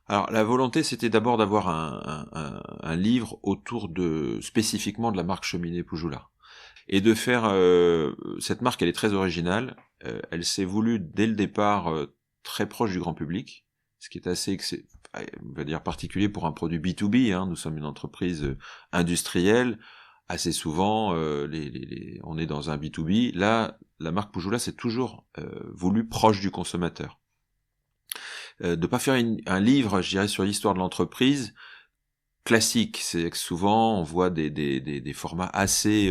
Alors la volonté, c'était d'abord d'avoir un livre autour spécifiquement de la marque Cheminée Poujoula. Et de faire... cette marque, elle est très originale. Elle s'est voulue, dès le départ, très proche du grand public, ce qui est on va dire particulier pour un produit B2B. Hein. Nous sommes une entreprise industrielle. Assez souvent, on est dans un B2B. Là, la marque Poujoula s'est toujours voulu proche du consommateur. De pas faire un livre, je dirais, sur l'histoire de l'entreprise classique. C'est que souvent on voit des formats assez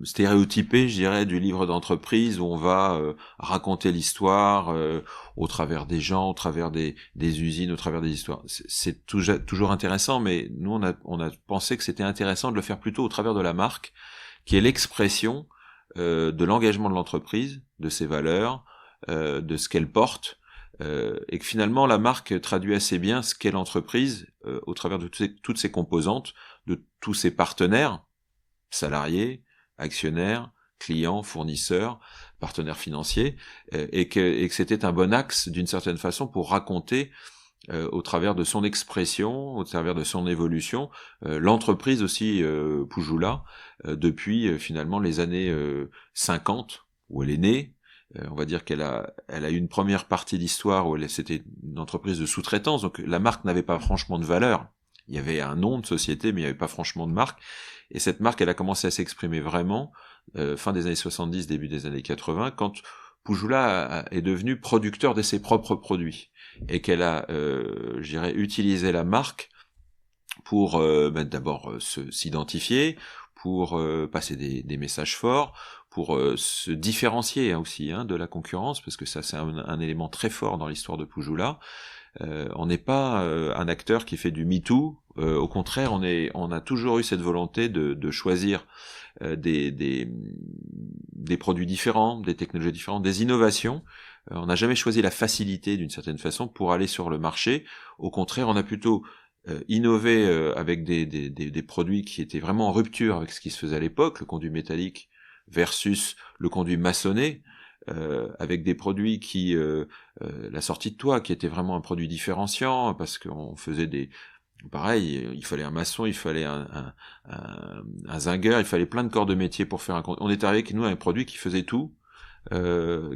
stéréotypés, je dirais, du livre d'entreprise où on va raconter l'histoire au travers des gens, au travers des usines, au travers des histoires. C'est toujours intéressant, mais nous on a pensé que c'était intéressant de le faire plutôt au travers de la marque, qui est l'expression de l'engagement de l'entreprise, de ses valeurs, de ce qu'elle porte. Et que finalement la marque traduit assez bien ce qu'est l'entreprise au travers de toutes ses composantes, de tous ses partenaires, salariés, actionnaires, clients, fournisseurs, partenaires financiers, et que c'était un bon axe d'une certaine façon pour raconter au travers de son expression, au travers de son évolution, l'entreprise aussi Poujoula, depuis finalement les années 50, où elle est née. On va dire elle a eu une première partie d'histoire où c'était une entreprise de sous-traitance, donc la marque n'avait pas franchement de valeur. Il y avait un nom de société, mais il n'y avait pas franchement de marque. Et cette marque, elle a commencé à s'exprimer vraiment fin des années 70, début des années 80, quand Poujoula est devenu producteur de ses propres produits et qu'elle a, je dirais, utilisé la marque pour d'abord s'identifier, pour passer des messages forts, pour se différencier aussi de la concurrence, parce que ça c'est un élément très fort dans l'histoire de Poujoula. On n'est pas un acteur qui fait du MeToo, au contraire on a toujours eu cette volonté de choisir des produits différents, des technologies différentes, des innovations. On n'a jamais choisi la facilité d'une certaine façon pour aller sur le marché. Au contraire, on a plutôt innové avec des produits qui étaient vraiment en rupture avec ce qui se faisait à l'époque, le conduit métallique versus le conduit maçonné, avec des produits qui la sortie de toit qui était vraiment un produit différenciant, parce qu'on faisait pareil, il fallait un maçon, il fallait un zingueur, il fallait plein de corps de métier pour faire on est arrivé avec nous un produit qui faisait tout,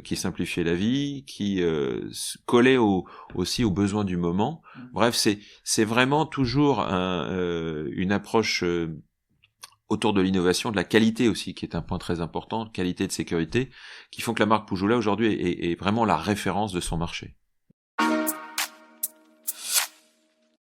qui simplifiait la vie, qui collait aussi aux besoins du moment. Bref, c'est vraiment toujours une approche autour de l'innovation, de la qualité aussi, qui est un point très important, qualité de sécurité, qui font que la marque Poujoula aujourd'hui est vraiment la référence de son marché.